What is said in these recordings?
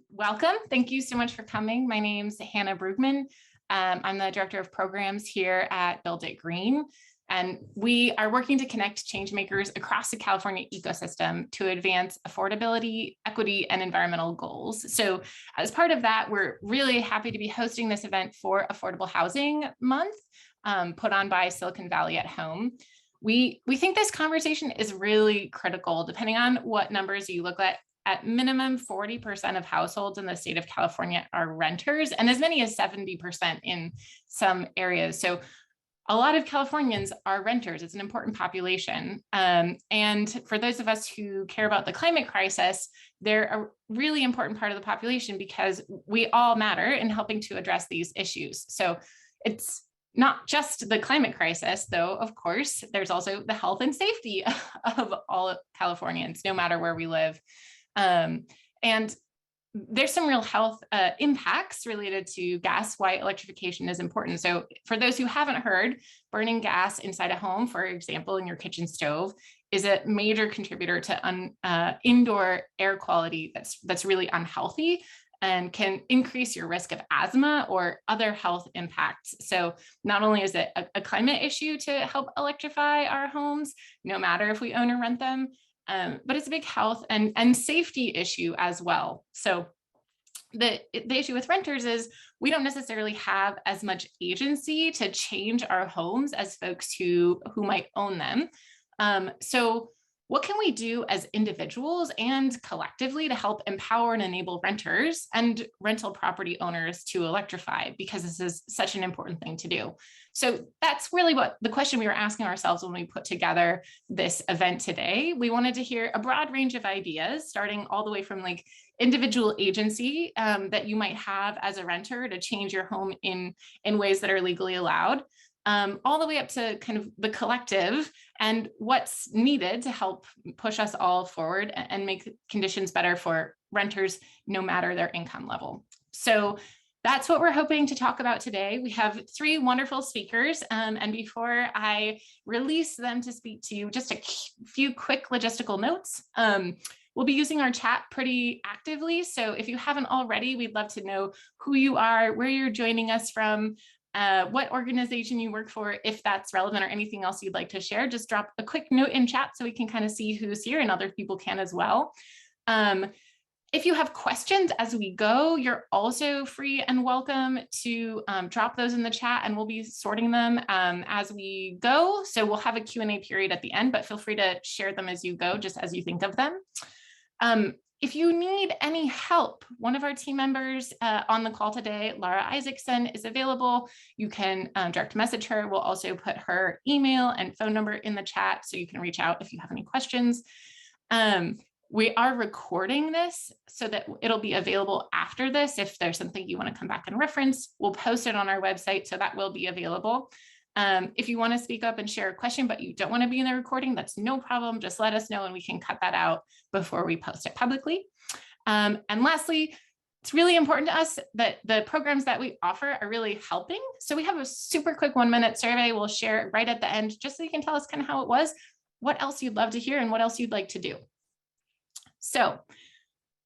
Welcome. Thank you so much for coming. My name's Hannah Brugman. I'm the Director of Programs here at Build It Green, and we are working to connect changemakers across the California ecosystem to advance affordability, equity, and environmental goals. So as part of that, we're really happy to be hosting this event for Affordable Housing Month, put on by Silicon Valley at Home. We think this conversation is really critical, depending on what numbers you look at minimum 40% of households in the state of California are renters, and as many as 70% in some areas. So a lot of Californians are renters. It's an important population. And for those of us who care about the climate crisis, they're a really important part of the population because we all matter in helping to address these issues. So it's not just the climate crisis, though, of course, there's also the health and safety of all Californians, no matter where we live. And there's some real health impacts related to gas, why electrification is important. So for those who haven't heard, burning gas inside a home, for example, in your kitchen stove, is a major contributor to indoor air quality that's really unhealthy and can increase your risk of asthma or other health impacts. So not only is it a climate issue to help electrify our homes, no matter if we own or rent them, but it's a big health and safety issue as well. So the issue with renters is we don't necessarily have as much agency to change our homes as folks who might own them. So what can we do as individuals and collectively to help empower and enable renters and rental property owners to electrify? Because this is such an important thing to do. So that's really what the question we were asking ourselves when we put together this event today. We wanted to hear a broad range of ideas, starting all the way from like individual agency that you might have as a renter to change your home in ways that are legally allowed, all the way up to kind of the collective and what's needed to help push us all forward and make conditions better for renters, no matter their income level. So that's what we're hoping to talk about today. We have three wonderful speakers, and before I release them to speak to you, just a few quick logistical notes. We'll be using our chat pretty actively, so if you haven't already, we'd love to know who you are, where you're joining us from, what organization you work for, if that's relevant, or anything else you'd like to share. Just drop a quick note in chat so we can kind of see who's here, and other people can as well. If you have questions as we go, you're also free and welcome to drop those in the chat, and we'll be sorting them as we go. So we'll have a Q&A period at the end, but feel free to share them as you go, just as you think of them. If you need any help, one of our team members on the call today, Laura Isaacson, is available. You can direct message her. We'll also put her email and phone number in the chat so you can reach out if you have any questions. We are recording this so that it'll be available after this. If there's something you want to come back and reference, we'll post it on our website, so that will be available. If you want to speak up and share a question, but you don't want to be in the recording, that's no problem. Just let us know and we can cut that out before we post it publicly. And lastly, it's really important to us that the programs that we offer are really helping. So we have a super quick 1-minute survey we'll share right at the end, just so you can tell us kind of how it was, what else you'd love to hear, and what else you'd like to do. So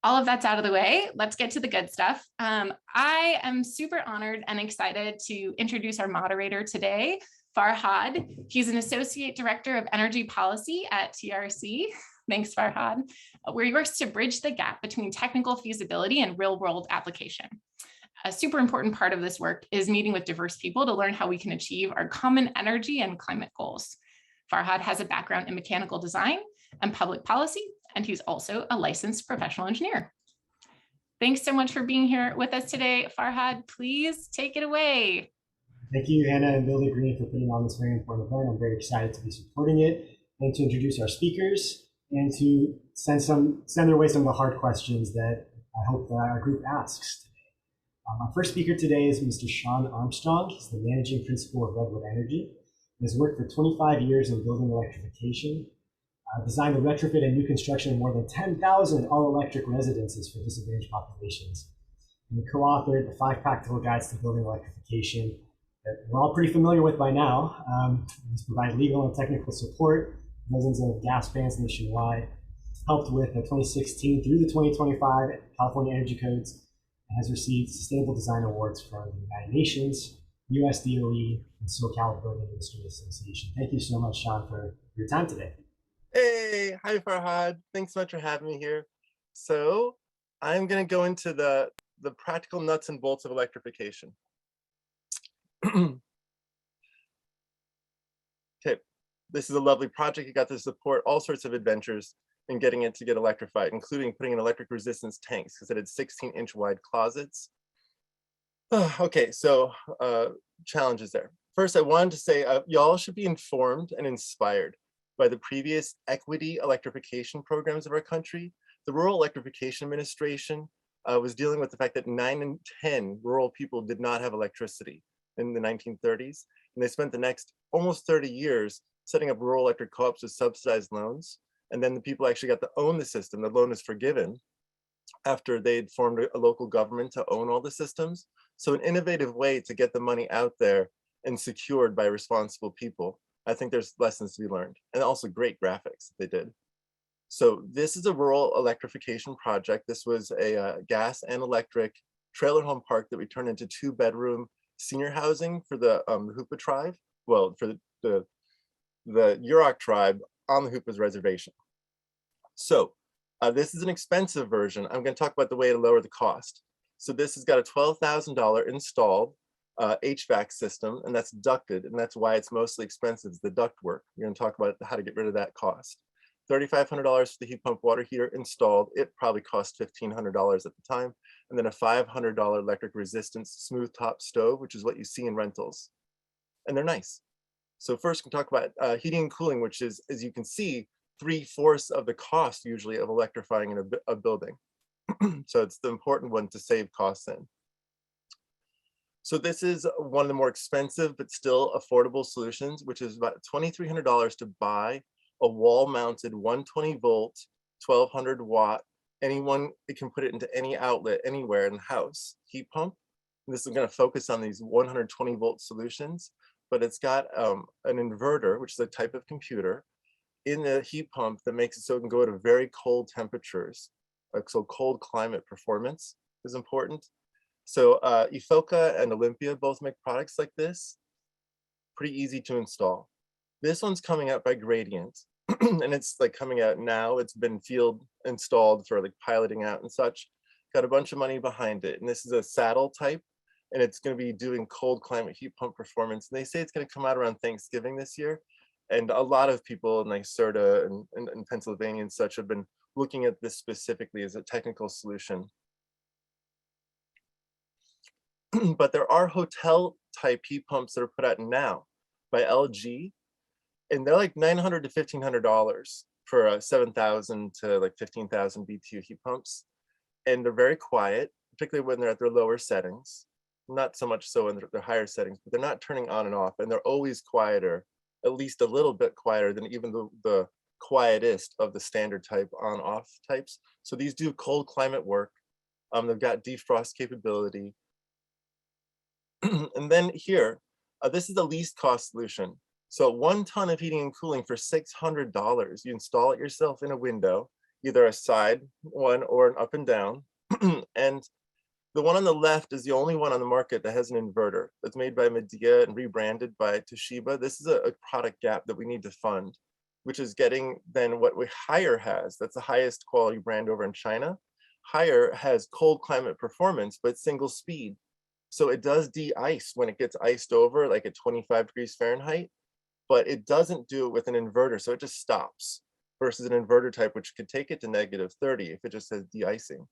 all of that's out of the way. Let's get to the good stuff. I am super honored and excited to introduce our moderator today, Farhad. He's an Associate Director of Energy Policy at TRC. Thanks, Farhad, where he works to bridge the gap between technical feasibility and real-world application. A super important part of this work is meeting with diverse people to learn how we can achieve our common energy and climate goals. Farhad has a background in mechanical design and public policy, and he's also a licensed professional engineer. Thanks so much for being here with us today, Farhad. Please take it away. Thank you, Hannah and Build It Green, for putting on this very important event. I'm very excited to be supporting it and to introduce our speakers and to send their way some of the hard questions that I hope that our group asks today. Our first speaker today is Mr. Sean Armstrong. He's the Managing Principal of Redwood Energy. He has worked for 25 years in building electrification, designed the retrofit and new construction of more than 10,000 all-electric residences for disadvantaged populations. And he co-authored the 5 Practical Guides to Building Electrification that we're all pretty familiar with by now. He's provided legal and technical support, dozens of gas bans nationwide, helped with the 2016 through the 2025 California Energy Codes, and has received Sustainable Design Awards from the United Nations, US DOE, and SoCal Building Industry Association. Thank you so much, Sean, for your time today. Hey, hi Farhad. Thanks so much for having me here. So I'm going to go into the practical nuts and bolts of electrification. Okay, this is a lovely project. You got to support all sorts of adventures in getting it to get electrified, including putting in electric resistance tanks because it had 16-inch wide closets. Okay, so challenges there. First, I wanted to say y'all should be informed and inspired by the previous equity electrification programs of our country. The Rural Electrification Administration was dealing with the fact that 9 in 10 rural people did not have electricity in the 1930s. And they spent the next almost 30 years setting up rural electric co-ops with subsidized loans. And then the people actually got to own the system. The loan is forgiven after they'd formed a local government to own all the systems. So an innovative way to get the money out there and secured by responsible people. I think there's lessons to be learned, and also great graphics they did. So this is a rural electrification project. This was a gas and electric trailer home park that we turned into 2-bedroom senior housing for the Hoopa tribe. Well, for the Yurok tribe on the Hoopa's reservation. So this is an expensive version. I'm going to talk about the way to lower the cost. So this has got a $12,000 installed HVAC system, and that's ducted, and that's why it's mostly expensive, is the duct work. We're going to talk about how to get rid of that cost. $3,500 for the heat pump water heater installed. It probably cost $1,500 at the time. And then a $500 electric resistance smooth top stove, which is what you see in rentals. And they're nice. So first we can talk about heating and cooling, which is, as you can see, 3/4 of the cost usually of electrifying in a building. So it's the important one to save costs in. So this is one of the more expensive but still affordable solutions, which is about $2,300 to buy a wall-mounted 120-volt, 1,200-watt, it can put it into any outlet anywhere in the house heat pump. And this is going to focus on these 120-volt solutions, but it's got an inverter, which is a type of computer, in the heat pump that makes it so it can go to very cold temperatures. So cold climate performance is important. So Efoca and Olympia both make products like this. Pretty easy to install. This one's coming out by Gradient, and it's like coming out now. It's been field installed for like piloting out and such. Got a bunch of money behind it, and this is a saddle type, and it's going to be doing cold climate heat pump performance. And they say it's going to come out around Thanksgiving this year, and a lot of people in NYSERDA and Pennsylvania and such have been looking at this specifically as a technical solution. But there are hotel type heat pumps that are put out now by LG, and they're like $900 to $1,500 for 7,000 to like 15,000 BTU heat pumps. And they're very quiet, particularly when they're at their lower settings. Not so much so in their higher settings, but they're not turning on and off, and they're always quieter, at least a little bit quieter than even the quietest of the standard type on-off types. So these do cold climate work. They've got defrost capability. And then here, this is the least cost solution. So 1 ton of heating and cooling for $600. You install it yourself in a window, either a side one or an up and down. And the one on the left is the only one on the market that has an inverter. That's made by Midea and rebranded by Toshiba. This is a product gap that we need to fund, which is getting then what Haier has. That's the highest quality brand over in China. Haier has cold climate performance, but single speed. So it does de-ice when it gets iced over, like at 25 degrees Fahrenheit, but it doesn't do it with an inverter. So it just stops versus an inverter type, which could take it to -30 if it just says de-icing.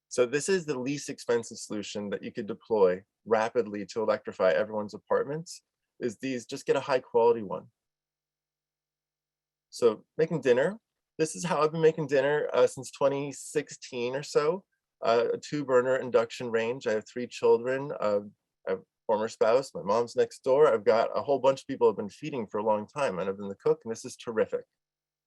So this is the least expensive solution that you could deploy rapidly to electrify everyone's apartments, is these, just get a high quality one. So making dinner. This is how I've been making dinner since 2016 or so. A 2-burner induction range. I have 3 children. I have a former spouse. My mom's next door. I've got a whole bunch of people I've been feeding for a long time, and I've been the cook, and this is terrific.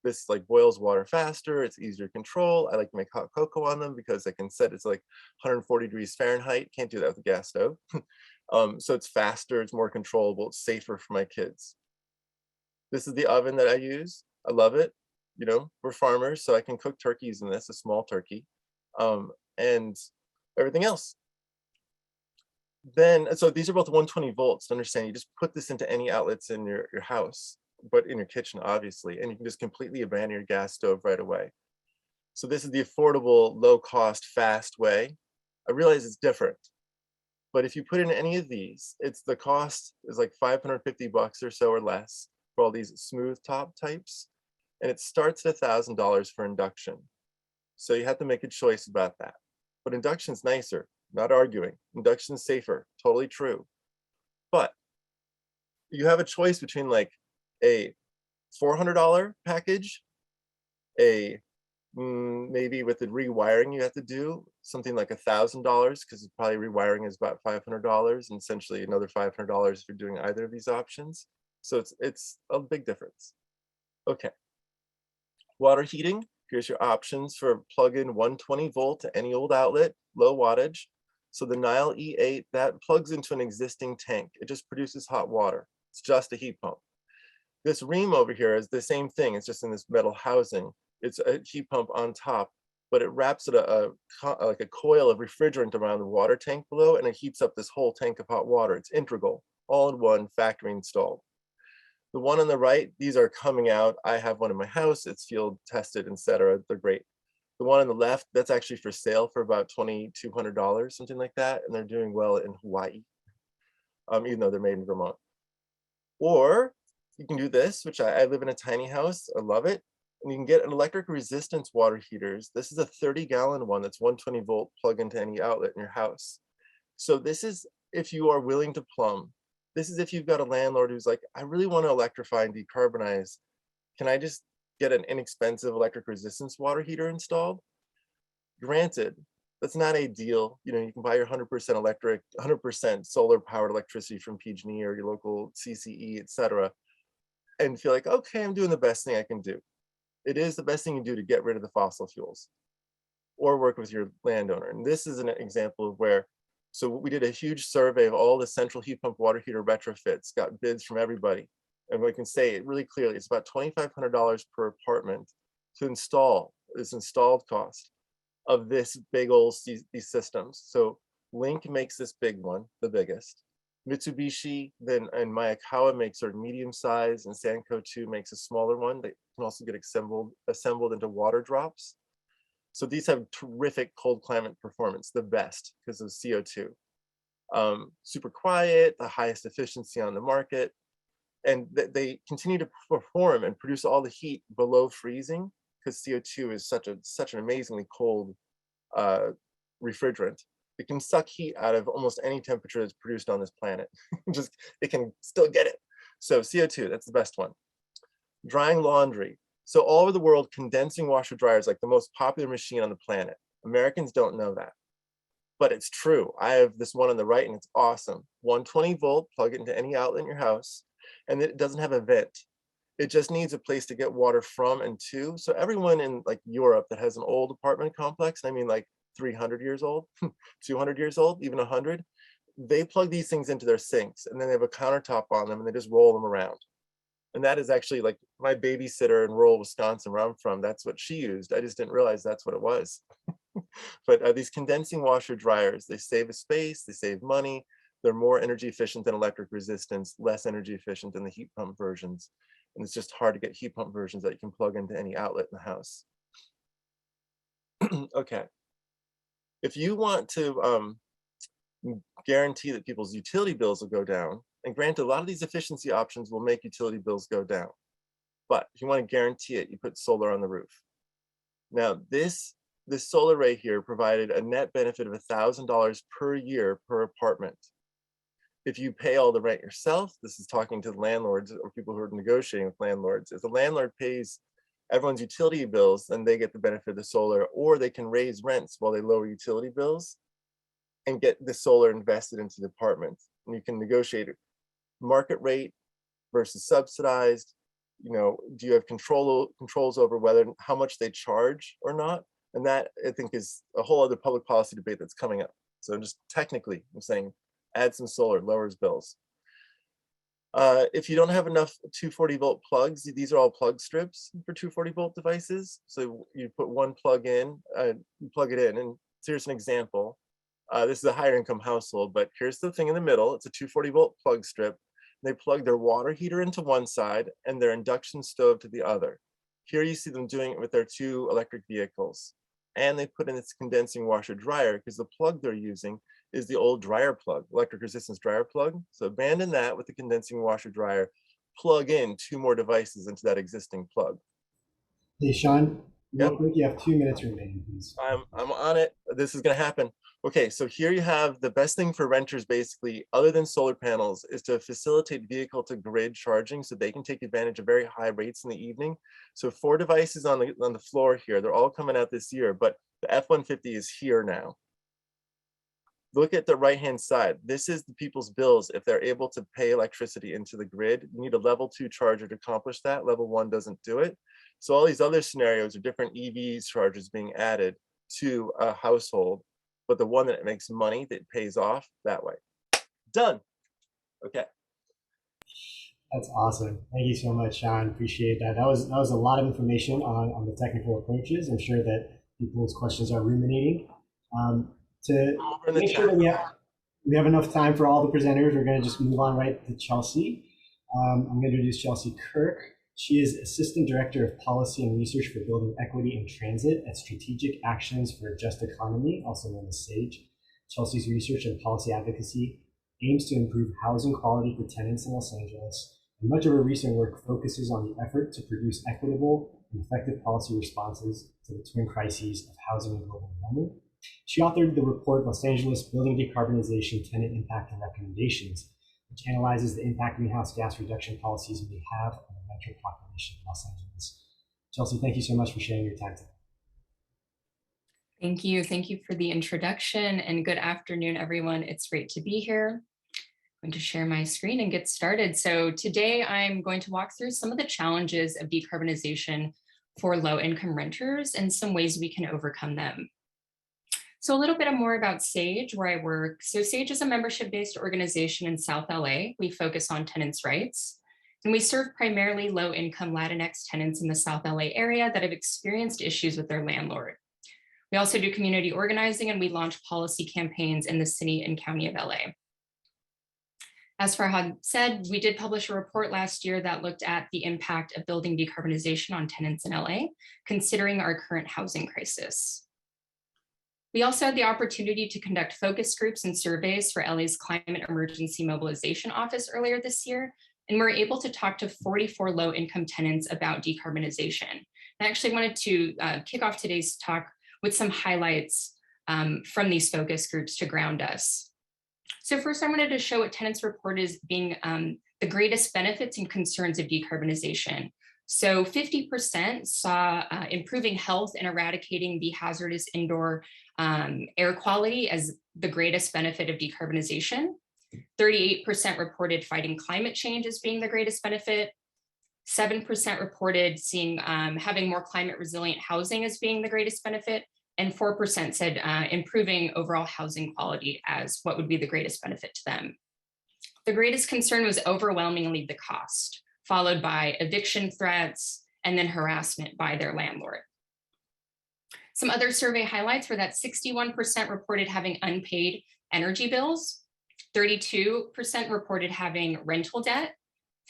This like boils water faster. It's easier to control. I like to make hot cocoa on them because I can set it's like 140 degrees Fahrenheit. Can't do that with a gas stove. So it's faster. It's more controllable. It's safer for my kids. This is the oven that I use. I love it. you know, we're farmers, so I can cook turkeys in this, a small turkey, and everything else. Then, so these are both 120 volts. Understand, you just put this into any outlets in your house, but in your kitchen, obviously, and you can just completely abandon your gas stove right away. So this is the affordable, low cost, fast way. I realize it's different, but if you put in any of these, it's the cost is like 550 bucks or so or less for all these smooth top types. And it starts at $1,000 for induction. So you have to make a choice about that. But induction's nicer, not arguing. Induction's safer, totally true. But you have a choice between like a $400 package, a maybe with the rewiring you have to do something like $1,000, because probably rewiring is about $500, and essentially another $500 if you're doing either of these options. So it's a big difference. Okay, water heating. Here's your options for plug-in 120 volt to any old outlet, low wattage. So the Nile E8, that plugs into an existing tank. It just produces hot water. It's just a heat pump. This ream over here is the same thing. It's just in this metal housing. It's a heat pump on top, but it wraps it like a coil of refrigerant around the water tank below, and it heats up this whole tank of hot water. It's integral, all in one, factory installed. The one on the right, these are coming out. I have one in my house. It's field tested, etc. They're great. The one on the left, that's actually for sale for about $2,200, something like that, and they're doing well in Hawaii, even though they're made in Vermont. Or you can do this, which I live in a tiny house. I love it. And you can get an electric resistance water heaters. This is a 30-gallon one that's 120 volt, plug into any outlet in your house. So this is if you are willing to plumb. This is if you've got a landlord who's like, I really want to electrify and decarbonize. Can I just get an inexpensive electric resistance water heater installed? Granted, that's not ideal. You know, you can buy your 100% electric, 100% solar powered electricity from PG&E or your local CCE, etc., and feel like, okay, I'm doing the best thing I can do. It is the best thing you do to get rid of the fossil fuels, or work with your landowner. And this is an example of where, so we did a huge survey of all the central heat pump water heater retrofits, got bids from everybody. And we can say it really clearly, it's about $2,500 per apartment to install, this installed cost of this big old, these systems. So Link makes this big one, the biggest. Mitsubishi then and Mayakawa makes sort of medium size, and Sanko 2 makes a smaller one that can also get assembled into water drops. So these have terrific cold climate performance, the best because of CO2. Super quiet, the highest efficiency on the market, and they continue to perform and produce all the heat below freezing because CO2 is such an amazingly cold refrigerant. It can suck heat out of almost any temperature that's produced on this planet. It can still get it. So CO2, that's the best one. Drying laundry. So all over the world, condensing washer dryer is like the most popular machine on the planet. Americans don't know that, but it's true. I have this one on the right and it's awesome. 120 volt, plug it into any outlet in your house, and it doesn't have a vent. It just needs a place to get water from and to. So everyone in like Europe that has an old apartment complex, I mean like 300 years old, 200 years old, even 100, they plug these things into their sinks and then they have a countertop on them and they just roll them around. And that is actually like my babysitter in rural Wisconsin, where I'm from, that's what she used. I just didn't realize that's what it was. But these condensing washer dryers, they save a space, they save money, they're more energy efficient than electric resistance, less energy efficient than the heat pump versions. And it's just hard to get heat pump versions that you can plug into any outlet in the house. Okay. If you want to guarantee that people's utility bills will go down, and granted, a lot of these efficiency options will make utility bills go down, but if you want to guarantee it, you put solar on the roof. Now, this solar array here provided a net benefit of $1,000 per year per apartment. If you pay all the rent yourself, this is talking to the landlords or people who are negotiating with landlords. If the landlord pays everyone's utility bills, then they get the benefit of the solar, or they can raise rents while they lower utility bills and get the solar invested into the apartment. And you can negotiate market rate versus subsidized. You know, do you have controls over how much they charge or not? And that, I think, is a whole other public policy debate that's coming up. So just technically, I'm saying add some solar, lowers bills. If you don't have enough 240 volt plugs, these are all plug strips for 240 volt devices. So you put one plug in, you plug it in, and so here's an example. This is a higher income household, but here's the thing in the middle. It's a 240 volt plug strip. They plug their water heater into one side and their induction stove to the other. Here you see them doing it with their 2 electric vehicles. And they put in this condensing washer dryer because the plug they're using is the old dryer plug, electric resistance dryer plug. So abandon that with the condensing washer dryer, plug in 2 more devices into that existing plug. Hey, Sean, real Yep. quick, you have 2 minutes remaining, please. I'm on it. This is gonna happen. Okay, so here you have the best thing for renters basically, other than solar panels, is to facilitate vehicle to grid charging so they can take advantage of very high rates in the evening. So 4 devices on the floor here, they're all coming out this year, but the F-150 is here now. Look at the right-hand side. This is the people's bills if they're able to pay electricity into the grid. You need a level 2 charger to accomplish that. Level 1 doesn't do it. So all these other scenarios are different EV chargers being added to a household, but the one that makes money, that pays off that way. Done. Okay. That's awesome. Thank you so much, Sean. Appreciate that. That was a lot of information on the technical approaches. I'm sure that people's questions are ruminating. To make sure that we have enough time for all the presenters, we're going to just move on right to Chelsea. I'm going to introduce Chelsea Kirk. She is Assistant Director of Policy and Research for Building Equity in Transit at Strategic Actions for a Just Economy, also known as SAGE. Chelsea's research and policy advocacy aims to improve housing quality for tenants in Los Angeles, and much of her recent work focuses on the effort to produce equitable and effective policy responses to the twin crises of housing and global warming. She authored the report Los Angeles Building Decarbonization Tenant Impact and Recommendations, which analyzes the impact greenhouse gas reduction policies may have on the renter population in Los Angeles. Chelsea, thank you so much for sharing your time today. Thank you. Thank you for the introduction, and good afternoon, everyone. It's great to be here. I'm going to share my screen and get started. So today I'm going to walk through some of the challenges of decarbonization for low-income renters and some ways we can overcome them. So a little bit more about SAGE, where I work. So SAGE is a membership-based organization in South LA. We focus on tenants' rights, and we serve primarily low-income Latinx tenants in the South LA area that have experienced issues with their landlord. We also do community organizing, and we launch policy campaigns in the city and county of LA. As Farhad said, we did publish a report last year that looked at the impact of building decarbonization on tenants in LA, considering our current housing crisis. We also had the opportunity to conduct focus groups and surveys for LA's Climate Emergency Mobilization Office earlier this year, and we're able to talk to 44 low-income tenants about decarbonization. I actually wanted to kick off today's talk with some highlights from these focus groups to ground us. So first, I wanted to show what tenants report as being the greatest benefits and concerns of decarbonization. So 50% saw improving health and eradicating the hazardous indoor air quality as the greatest benefit of decarbonization. 38% reported fighting climate change as being the greatest benefit. 7% reported seeing having more climate resilient housing as being the greatest benefit. And 4% said improving overall housing quality as what would be the greatest benefit to them. The greatest concern was overwhelmingly the cost, followed by eviction threats and then harassment by their landlord. Some other survey highlights were that 61% reported having unpaid energy bills, 32% reported having rental debt,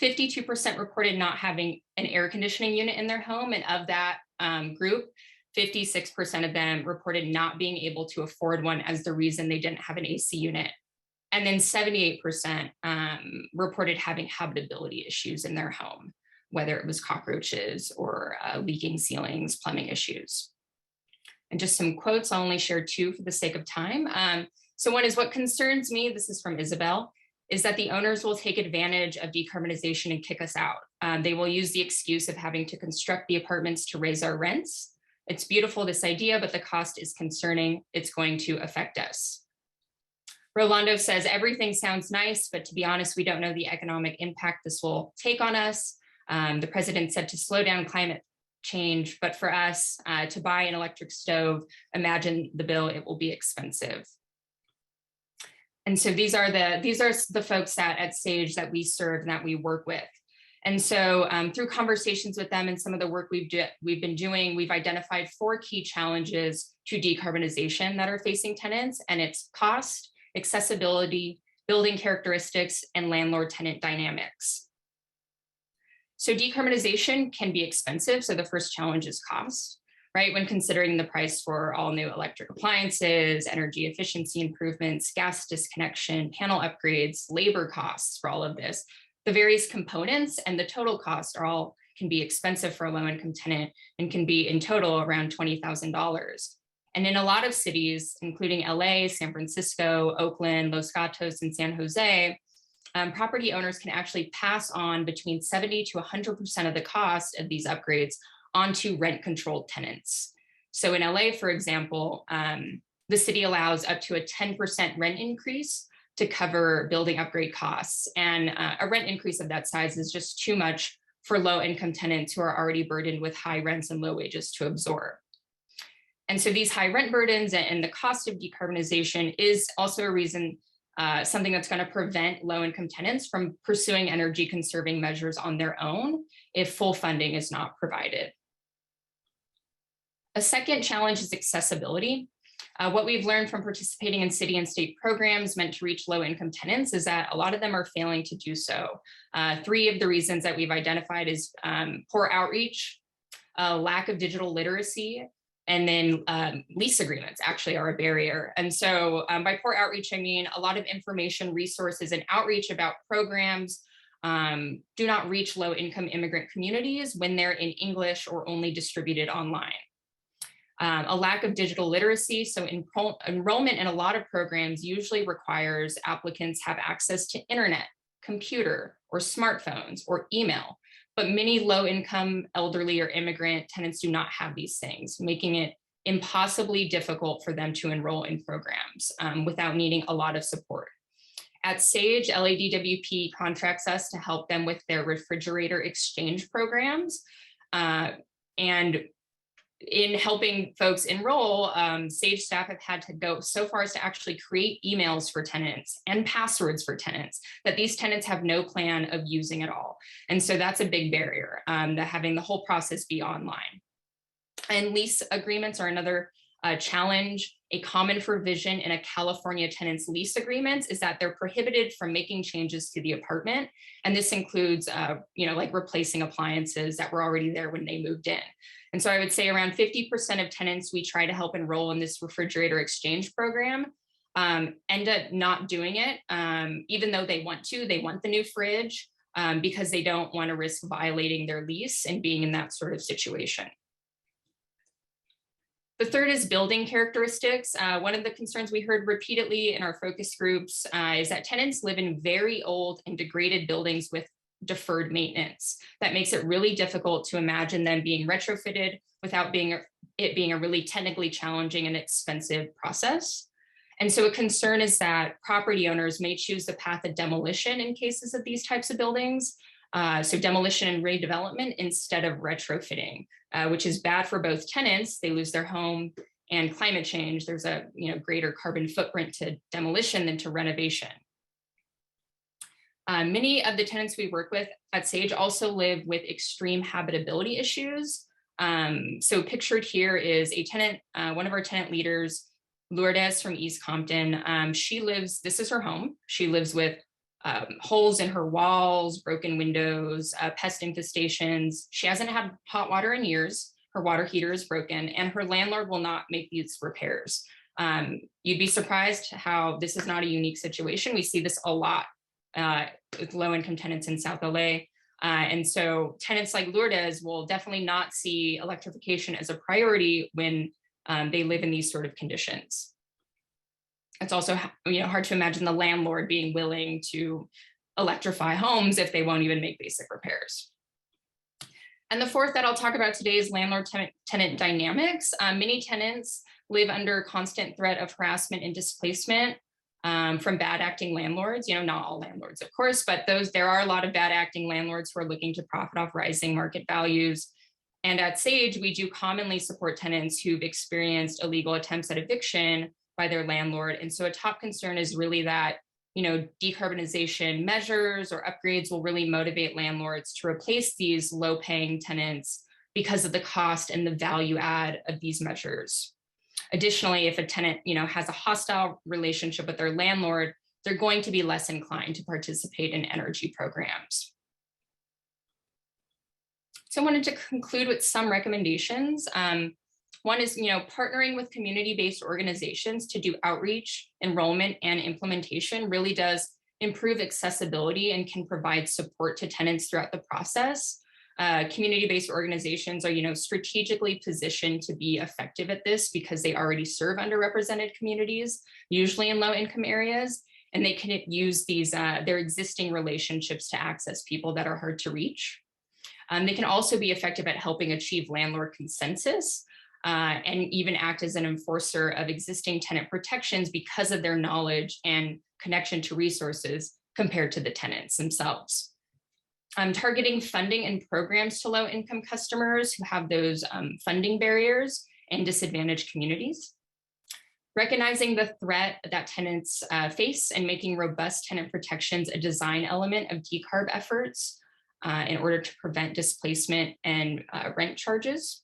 52% reported not having an air conditioning unit in their home, and of that group, 56% of them reported not being able to afford one as the reason they didn't have an AC unit. And then 78% reported having habitability issues in their home, whether it was cockroaches or leaking ceilings, plumbing issues. And just some quotes, I'll only share 2 for the sake of time. So one is, what concerns me, this is from Isabel, is that the owners will take advantage of decarbonization and kick us out. They will use the excuse of having to construct the apartments to raise our rents. It's beautiful, this idea, but the cost is concerning. It's going to affect us. Rolando says, everything sounds nice, but to be honest, we don't know the economic impact this will take on us. The president said to slow down climate change, but for us to buy an electric stove, imagine the bill, it will be expensive. And so these are the folks at Sage that we serve and that we work with. And so through conversations with them and some of the work we've been doing, we've identified 4 key challenges to decarbonization that are facing tenants, and it's cost, accessibility, building characteristics, and landlord-tenant dynamics. So decarbonization can be expensive. So the first challenge is cost, right? When considering the price for all new electric appliances, energy efficiency improvements, gas disconnection, panel upgrades, labor costs for all of this, the various components and the total cost can be expensive for a low-income tenant and can be in total around $20,000. And in a lot of cities, including LA, San Francisco, Oakland, Los Gatos, and San Jose, property owners can actually pass on between 70 to 100% of the cost of these upgrades onto rent-controlled tenants. So in LA, for example, the city allows up to a 10% rent increase to cover building upgrade costs. And a rent increase of that size is just too much for low-income tenants who are already burdened with high rents and low wages to absorb. And so these high rent burdens and the cost of decarbonization is also a reason, something that's going to prevent low-income tenants from pursuing energy conserving measures on their own if full funding is not provided. A second challenge is accessibility. What we've learned from participating in city and state programs meant to reach low-income tenants is that a lot of them are failing to do so. 3 of the reasons that we've identified is poor outreach, lack of digital literacy, and then lease agreements actually are a barrier. And so by poor outreach, I mean a lot of information, resources, and outreach about programs do not reach low-income immigrant communities when they're in English or only distributed online. A lack of digital literacy, so enrollment in a lot of programs usually requires applicants have access to internet, computer, or smartphones, or email. But many low-income, elderly, or immigrant tenants do not have these things, making it impossibly difficult for them to enroll in programs without needing a lot of support. At Sage, LADWP contracts us to help them with their refrigerator exchange programs. And in helping folks enroll, Sage staff have had to go so far as to actually create emails for tenants and passwords for tenants that these tenants have no plan of using at all. And so that's a big barrier, that having the whole process be online. And lease agreements are another challenge. A common provision in a California tenant's lease agreements is that they're prohibited from making changes to the apartment. And this includes, like replacing appliances that were already there when they moved in. And so I would say around 50% of tenants we try to help enroll in this refrigerator exchange program end up not doing it, even though they want the new fridge because they don't want to risk violating their lease and being in that sort of situation. The third is building characteristics. One of the concerns we heard repeatedly in our focus groups is that tenants live in very old and degraded buildings with deferred maintenance. That makes it really difficult to imagine them being retrofitted without it being a really technically challenging and expensive process. And so a concern is that property owners may choose the path of demolition in cases of these types of buildings. So demolition and redevelopment instead of retrofitting, which is bad for both tenants. They lose their home, and climate change. There's a greater carbon footprint to demolition than to renovation. Many of the tenants we work with at Sage also live with extreme habitability issues. So pictured here is a tenant, one of our tenant leaders, Lourdes from East Compton. This is her home. She lives with holes in her walls, broken windows, pest infestations. She hasn't had hot water in years. Her water heater is broken, and her landlord will not make these repairs. You'd be surprised how this is not a unique situation. We see this a lot with low-income tenants in South LA. And so tenants like Lourdes will definitely not see electrification as a priority when they live in these sort of conditions. It's also hard to imagine the landlord being willing to electrify homes if they won't even make basic repairs. And the fourth that I'll talk about today is landlord-tenant dynamics. Many tenants live under constant threat of harassment and displacement from bad acting landlords. Not all landlords, of course, but there are a lot of bad acting landlords who are looking to profit off rising market values. And at Sage, we do commonly support tenants who've experienced illegal attempts at eviction by their landlord. And so a top concern is really that, decarbonization measures or upgrades will really motivate landlords to replace these low-paying tenants because of the cost and the value add of these measures. Additionally, if a tenant, has a hostile relationship with their landlord, they're going to be less inclined to participate in energy programs. So I wanted to conclude with some recommendations. One is, partnering with community-based organizations to do outreach, enrollment, and implementation really does improve accessibility and can provide support to tenants throughout the process. Community-based organizations are, strategically positioned to be effective at this because they already serve underrepresented communities, usually in low-income areas, and they can use these their existing relationships to access people that are hard to reach. They can also be effective at helping achieve landlord consensus and even act as an enforcer of existing tenant protections because of their knowledge and connection to resources compared to the tenants themselves. Targeting funding and programs to low-income customers who have those funding barriers and disadvantaged communities. Recognizing the threat that tenants face and making robust tenant protections a design element of decarb efforts in order to prevent displacement and rent charges.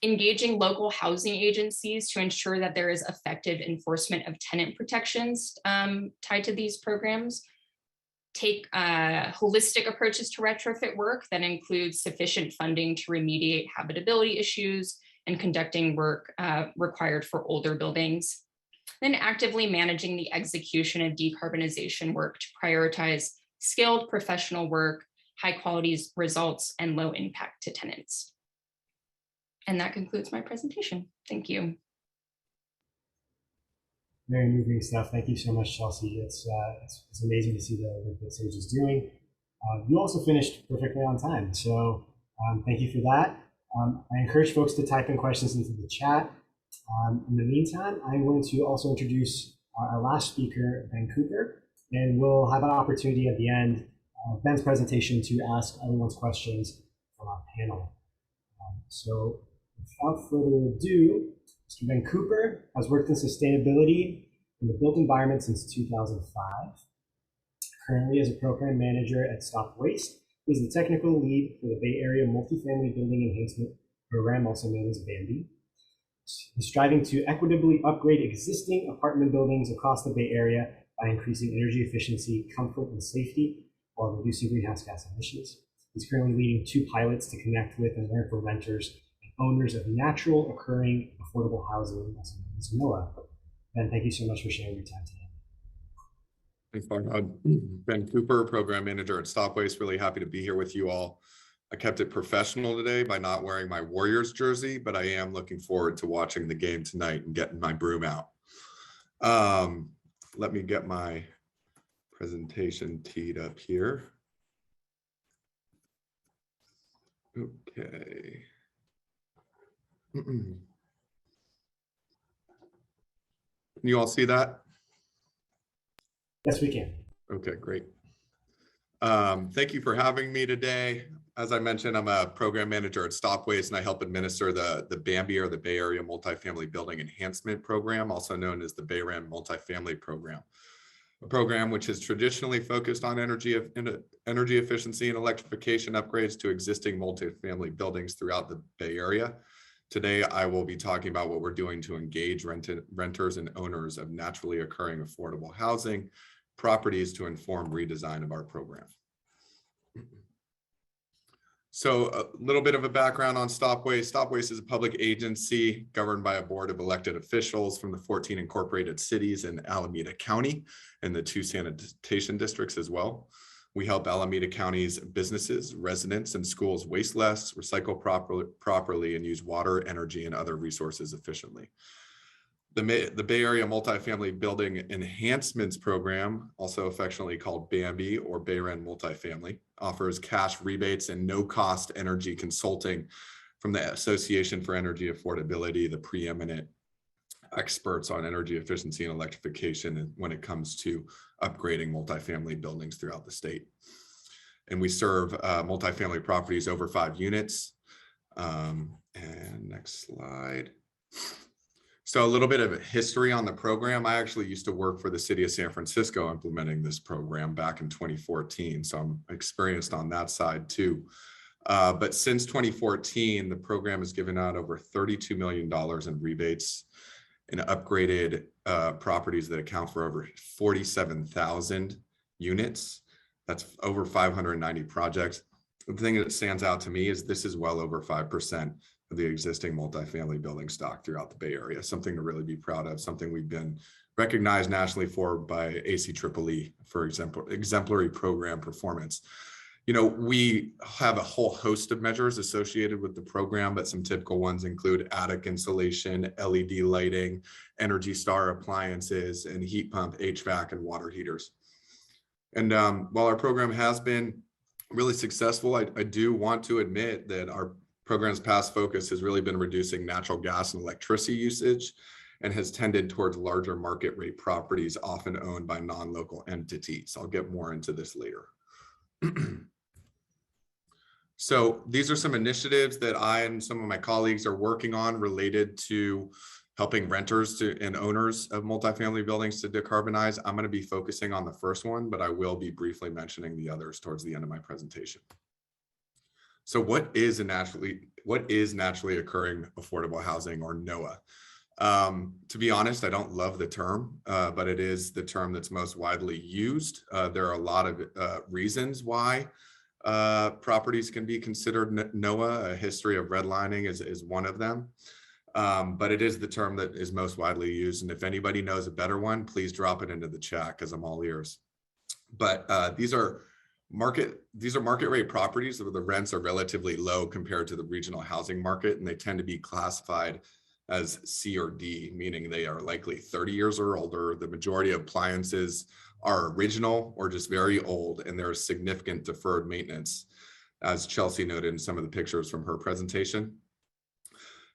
Engaging local housing agencies to ensure that there is effective enforcement of tenant protections tied to these programs. Take holistic approaches to retrofit work that includes sufficient funding to remediate habitability issues and conducting work required for older buildings. Then actively managing the execution of decarbonization work to prioritize skilled professional work, high quality results, and low impact to tenants. And that concludes my presentation. Thank you. Very moving stuff. Thank you so much, Chelsea. It's amazing to see the work that Sage is doing. You also finished perfectly on time, so thank you for that. I encourage folks to type in questions into the chat. In the meantime, I'm going to also introduce our last speaker, Ben Cooper, and we'll have an opportunity at the end of Ben's presentation to ask everyone's questions from our panel. So without further ado, Mr. Ben Cooper has worked in sustainability in the built environment since 2005. Currently as a program manager at StopWaste, he is the technical lead for the Bay Area Multifamily Building Enhancement Program, also known as BAMBI. He's striving to equitably upgrade existing apartment buildings across the Bay Area by increasing energy efficiency, comfort, and safety while reducing greenhouse gas emissions. He's currently leading 2 pilots to connect with and learn from renters and owners of natural occurring affordable housing, also known as NOAA. Ben, thank you so much for sharing your time today. Thanks, Farhad. Ben Cooper, Program Manager at StopWaste. Really happy to be here with you all. I kept it professional today by not wearing my Warriors jersey, but I am looking forward to watching the game tonight and getting my broom out. Let me get my presentation teed up here. Okay. Can you all see that? Yes, we can. Okay, great. Thank you for having me today. As I mentioned, I'm a program manager at StopWaste, and I help administer the BAMBI, or the Bay Area Multifamily Building Enhancement Program, also known as the BayREN Multifamily Program. A program which is traditionally focused on energy efficiency and electrification upgrades to existing multifamily buildings throughout the Bay Area. Today, I will be talking about what we're doing to engage renters and owners of naturally occurring affordable housing properties to inform redesign of our program. So a little bit of a background on StopWaste. StopWaste is a public agency governed by a board of elected officials from the 14 incorporated cities in Alameda County and the 2 sanitation districts as well. We help Alameda County's businesses, residents, and schools waste less, recycle properly, and use water, energy, and other resources efficiently. The Bay Area Multifamily Building Enhancements Program, also affectionately called BAMBI or BayREN Multifamily, offers cash rebates and no-cost energy consulting from the Association for Energy Affordability, the preeminent experts on energy efficiency and electrification when it comes to upgrading multifamily buildings throughout the state. And we serve multifamily properties over 5 units. And next slide. So a little bit of history on the program. I actually used to work for the city of San Francisco implementing this program back in 2014. So I'm experienced on that side too. But since 2014, the program has given out over $32 million in rebates and upgraded properties that account for over 47,000 units. That's over 590 projects. The thing that stands out to me is this is well over 5% of the existing multifamily building stock throughout the Bay Area, something to really be proud of, something we've been recognized nationally for by ACEEE for exemplary program performance. You know, we have a whole host of measures associated with the program, but some typical ones include attic insulation, LED lighting, Energy Star appliances, and heat pump, HVAC, and water heaters. And while our program has been really successful, I do want to admit that our program's past focus has really been reducing natural gas and electricity usage and has tended towards larger market rate properties often owned by non-local entities. I'll get more into this later. So these are some initiatives that I and some of my colleagues are working on related to helping renters and owners of multifamily buildings to decarbonize. I'm going to be focusing on the first one, but I will be briefly mentioning the others towards the end of my presentation. So what is naturally occurring affordable housing, or NOAA? To be honest, I don't love the term, but it is the term that's most widely used. There are a lot of reasons why properties can be considered NOAA. A history of redlining is one of them. But it is the term that is most widely used. And if anybody knows a better one, please drop it into the chat because I'm all ears. But these are market rate properties where the rents are relatively low compared to the regional housing market, and they tend to be classified as C or D, meaning they are likely 30 years or older. The majority of appliances are original or just very old, and there is significant deferred maintenance, as Chelsea noted in some of the pictures from her presentation.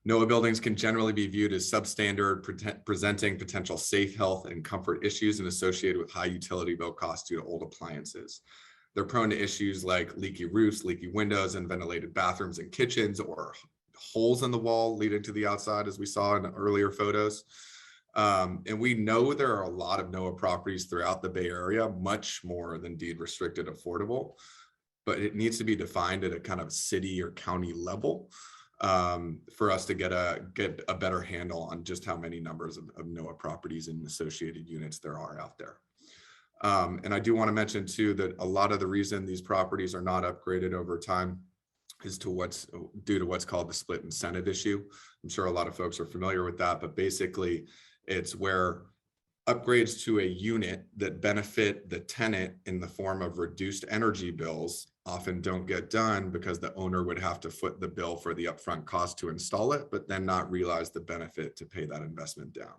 NOAA buildings can generally be viewed as substandard, presenting potential safe, health, and comfort issues and associated with high utility bill costs due to old appliances. They're prone to issues like leaky roofs, leaky windows, and unventilated bathrooms and kitchens, or holes in the wall leading to the outside, as we saw in the earlier photos. And we know there are a lot of NOAA properties throughout the Bay Area, much more than deed restricted affordable, but it needs to be defined at a kind of city or county level for us to get a better handle on just how many numbers of NOAA properties and associated units there are out there. And I do want to mention too that a lot of the reason these properties are not upgraded over time is due to what's called the split incentive issue. I'm sure a lot of folks are familiar with that, but basically it's where upgrades to a unit that benefit the tenant in the form of reduced energy bills often don't get done because the owner would have to foot the bill for the upfront cost to install it, but then not realize the benefit to pay that investment down.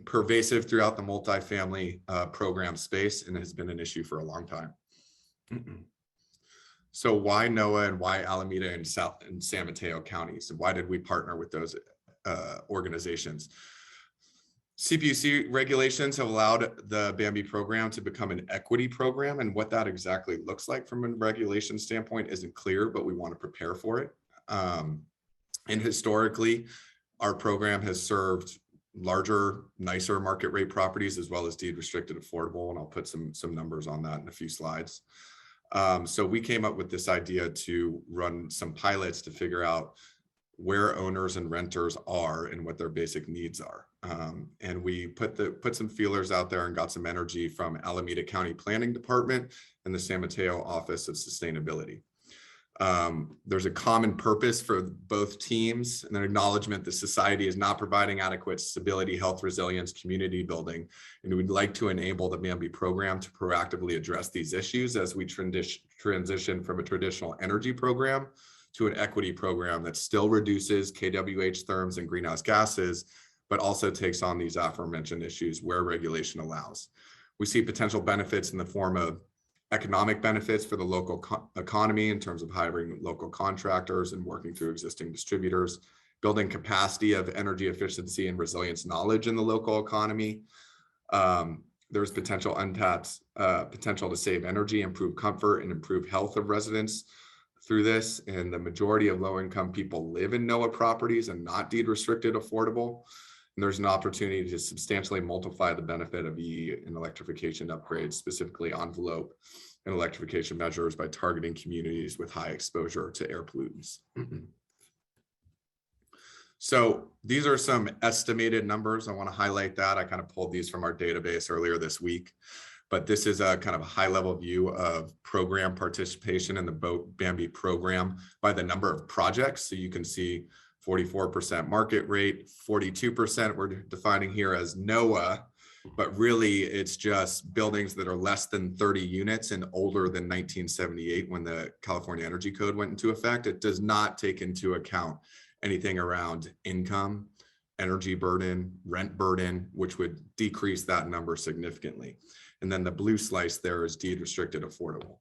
Pervasive throughout the multifamily program space, and has been an issue for a long time. So why NOAA and why Alameda and San Mateo counties? And why did we partner with those organizations? CPUC regulations have allowed the Bambi program to become an equity program, and what that exactly looks like from a regulation standpoint isn't clear, but we want to prepare for it. And historically, our program has served larger, nicer market rate properties as well as deed restricted affordable, and I'll put some numbers on that in a few slides. So we came up with this idea to run some pilots to figure out where owners and renters are and what their basic needs are. And we put some feelers out there and got some energy from Alameda County Planning Department and the San Mateo Office of Sustainability. There's a common purpose for both teams and an acknowledgement that society is not providing adequate stability, health, resilience, community building, and we'd like to enable the Bambi program to proactively address these issues as we transition from a traditional energy program to an equity program that still reduces kWh therms and greenhouse gases, but also takes on these aforementioned issues where regulation allows. We see potential benefits in the form of economic benefits for the local economy in terms of hiring local contractors and working through existing distributors, building capacity of energy efficiency and resilience knowledge in the local economy. There's potential untapped potential to save energy, improve comfort, and improve health of residents through this, and the majority of low-income people live in NOAA properties and not deed restricted affordable. And there's an opportunity to substantially multiply the benefit of EE and electrification upgrades, specifically envelope and electrification measures, by targeting communities with high exposure to air pollutants. So these are some estimated numbers. I want to highlight that. I kind of pulled these from our database earlier this week, but this is a kind of a high level view of program participation in the Bambi program by the number of projects. So you can see 44% market rate, 42% we're defining here as NOAA, but really it's just buildings that are less than 30 units and older than 1978 when the California Energy Code went into effect. It does not take into account anything around income, energy burden, rent burden, which would decrease that number significantly. And then the blue slice there is deed restricted affordable.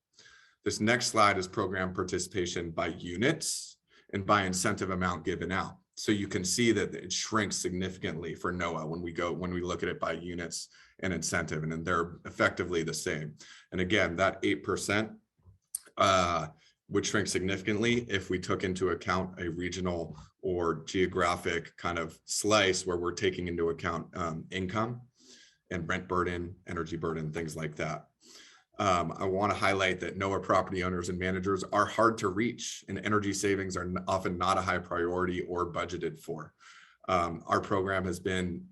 This next slide is program participation by units and by incentive amount given out. So you can see that it shrinks significantly for NOAA when we look at it by units and incentive, and then they're effectively the same. And again, that 8% would shrink significantly if we took into account a regional or geographic kind of slice where we're taking into account income and rent burden, energy burden, things like that. I want to highlight that NOAA property owners and managers are hard to reach, and energy savings are often not a high priority or budgeted for. Our program has been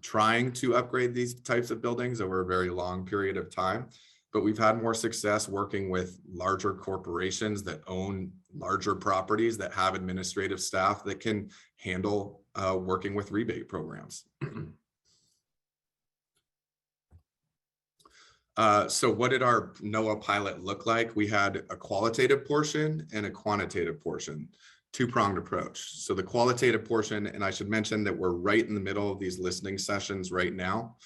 trying to upgrade these types of buildings over a very long period of time, but we've had more success working with larger corporations that own larger properties that have administrative staff that can handle working with rebate programs. So what did our NOAA pilot look like? We had a qualitative portion and a quantitative portion, two-pronged approach. So the qualitative portion, and I should mention that we're right in the middle of these listening sessions right now.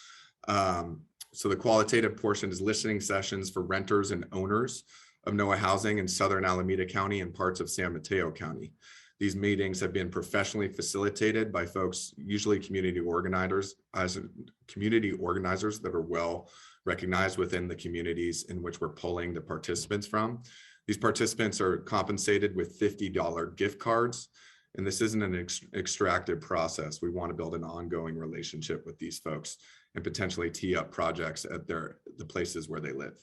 So the qualitative portion is listening sessions for renters and owners of NOAA housing in Southern Alameda County and parts of San Mateo County. These meetings have been professionally facilitated by folks, usually community organizers that are well recognized within the communities in which we're pulling the participants from. These participants are compensated with $50 gift cards, and this isn't an extractive process. We want to build an ongoing relationship with these folks and potentially tee up projects at the places where they live.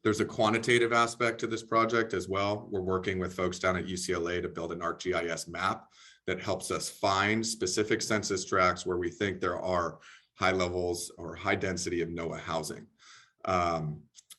There's a quantitative aspect to this project as well. We're working with folks down at UCLA to build an ArcGIS map that helps us find specific census tracts where we think there are high levels or high density of NOAA housing.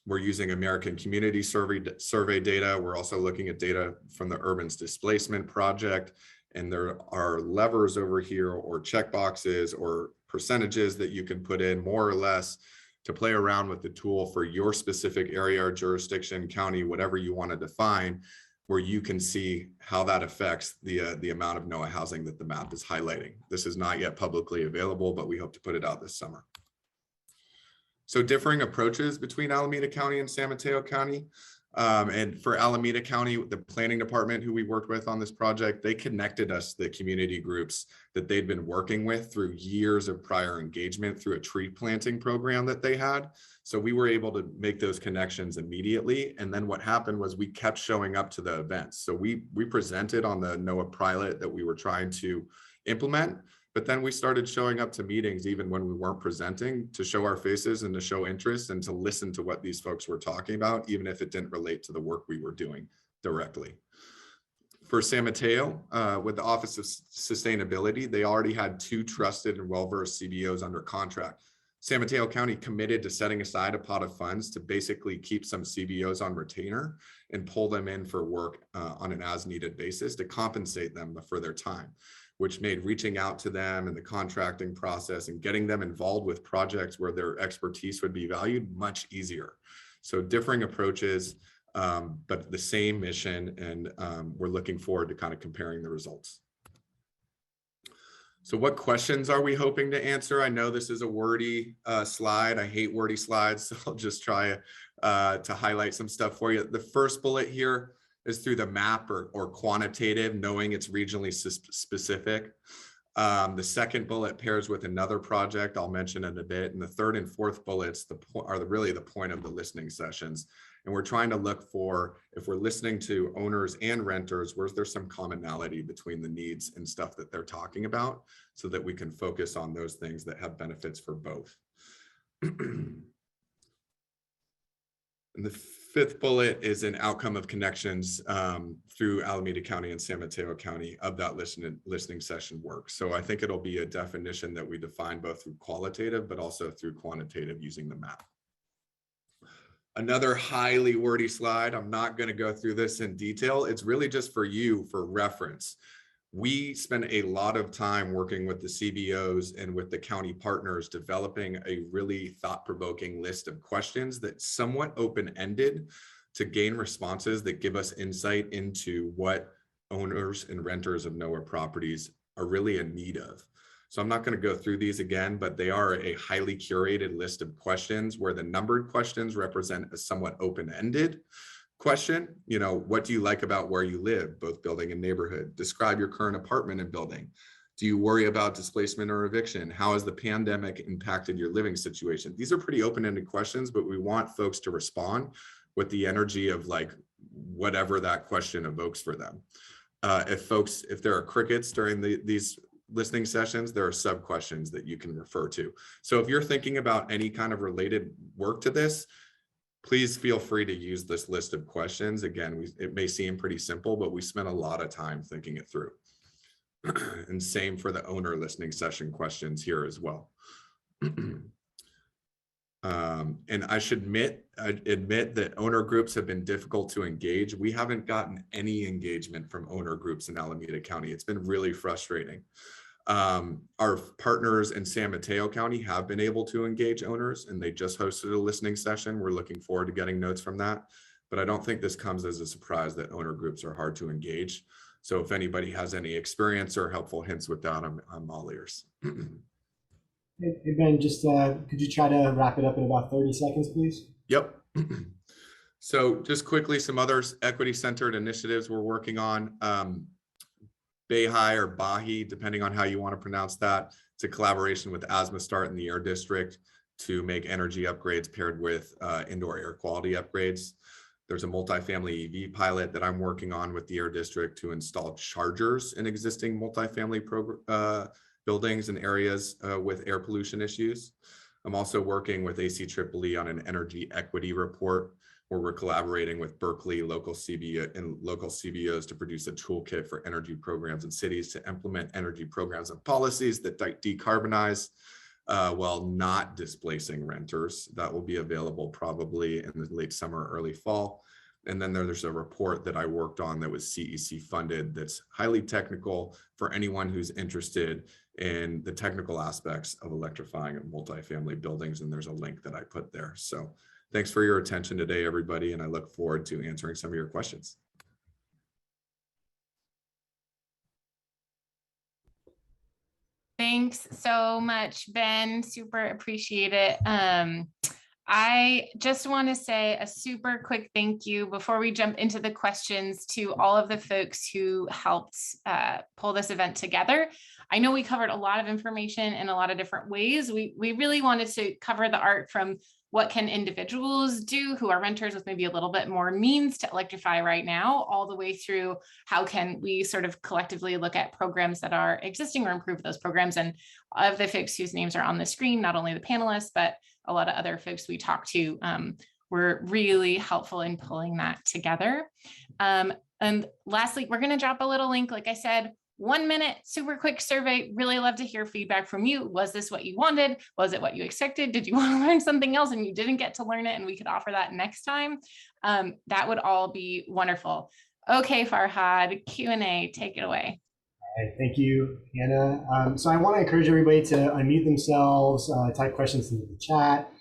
We're using American Community Survey data. We're also looking at data from the Urban Displacement Project, and there are levers over here or checkboxes or percentages that you can put in more or less to play around with the tool for your specific area or jurisdiction, county, whatever you want to define, where you can see how that affects the amount of NOAA housing that the map is highlighting. This is not yet publicly available, but we hope to put it out this summer. So differing approaches between Alameda County and San Mateo County. And for Alameda County, the planning department who we worked with on this project, they connected us to the community groups that they'd been working with through years of prior engagement through a tree planting program that they had. So we were able to make those connections immediately. And then what happened was we kept showing up to the events. So we presented on the NOAA pilot that we were trying to implement, but then we started showing up to meetings even when we weren't presenting, to show our faces and to show interest and to listen to what these folks were talking about, even if it didn't relate to the work we were doing directly. For San Mateo, with the Office of Sustainability, they already had 2 trusted and well-versed CBOs under contract. San Mateo County committed to setting aside a pot of funds to basically keep some CBOs on retainer and pull them in for work on an as-needed basis to compensate them for their time, which made reaching out to them and the contracting process and getting them involved with projects where their expertise would be valued much easier. So differing approaches, but the same mission, and we're looking forward to kind of comparing the results. So what questions are we hoping to answer? I know this is a wordy slide. I hate wordy slides, so I'll just try to highlight some stuff for you. The first bullet here is through the map or quantitative, knowing it's regionally specific. The second bullet pairs with another project I'll mention in a bit. And the third and fourth bullets are really the point of the listening sessions. And we're trying to look for, if we're listening to owners and renters, where's there some commonality between the needs and stuff that they're talking about, so that we can focus on those things that have benefits for both. And the fifth bullet is an outcome of connections through Alameda County and San Mateo County of that listening session work. So I think it'll be a definition that we define both through qualitative, but also through quantitative using the map. Another highly wordy slide. I'm not going to go through this in detail. It's really just for you for reference. We spend a lot of time working with the CBOs and with the county partners, developing a really thought-provoking list of questions that's somewhat open-ended to gain responses that give us insight into what owners and renters of NOAA properties are really in need of. So I'm not going to go through these again, but they are a highly curated list of questions where the numbered questions represent a somewhat open-ended question. You know, what do you like about where you live, both building and neighborhood? Describe your current apartment and building. Do you worry about displacement or eviction? How has the pandemic impacted your living situation? These are pretty open-ended questions, but we want folks to respond with the energy of like whatever that question evokes for them. If there are crickets during these listening sessions, there are sub questions that you can refer to. So if you're thinking about any kind of related work to this, please feel free to use this list of questions. Again, it may seem pretty simple, but we spent a lot of time thinking it through. And same for the owner listening session questions here as well. And I should admit that owner groups have been difficult to engage. We haven't gotten any engagement from owner groups in Alameda County. It's been really frustrating. Our partners in San Mateo County have been able to engage owners, and they just hosted a listening session. We're looking forward to getting notes from that, but I don't think this comes as a surprise that owner groups are hard to engage. So if anybody has any experience or helpful hints with that, I'm all ears. Hey Ben, just could you try to wrap it up in about 30 seconds, please? Yep. So just quickly, some other equity-centered initiatives we're working on. Bahai or Bahi, depending on how you want to pronounce that. It's a collaboration with Asthma Start in the Air District to make energy upgrades paired with indoor air quality upgrades. There's a multifamily EV pilot that I'm working on with the Air District to install chargers in existing multifamily buildings and areas with air pollution issues. I'm also working with ACEEE on an energy equity report where we're collaborating with Berkeley local CBOs to produce a toolkit for energy programs in cities to implement energy programs and policies that decarbonize while not displacing renters. That will be available probably in the late summer, early fall. And then there's a report that I worked on that was CEC funded that's highly technical for anyone who's interested in the technical aspects of electrifying multifamily buildings. And there's a link that I put there. So thanks for your attention today, everybody. And I look forward to answering some of your questions. Thanks so much, Ben. Super appreciate it. I just want to say a super quick thank you before we jump into the questions to all of the folks who helped pull this event together. I know we covered a lot of information in a lot of different ways. We really wanted to cover the art from what can individuals do who are renters with maybe a little bit more means to electrify right now, all the way through how can we sort of collectively look at programs that are existing or improve those programs. And of the folks whose names are on the screen, not only the panelists, but a lot of other folks we talked to were really helpful in pulling that together. And lastly, we're going to drop a little link, like I said, 1 minute, super quick survey. Really love to hear feedback from you. Was this what you wanted? Was it what you expected? Did you want to learn something else and you didn't get to learn it and we could offer that next time? That would all be wonderful. Okay, Farhad, Q&A, take it away. All right, thank you, Hannah. So I want to encourage everybody to unmute themselves, type questions into the chat.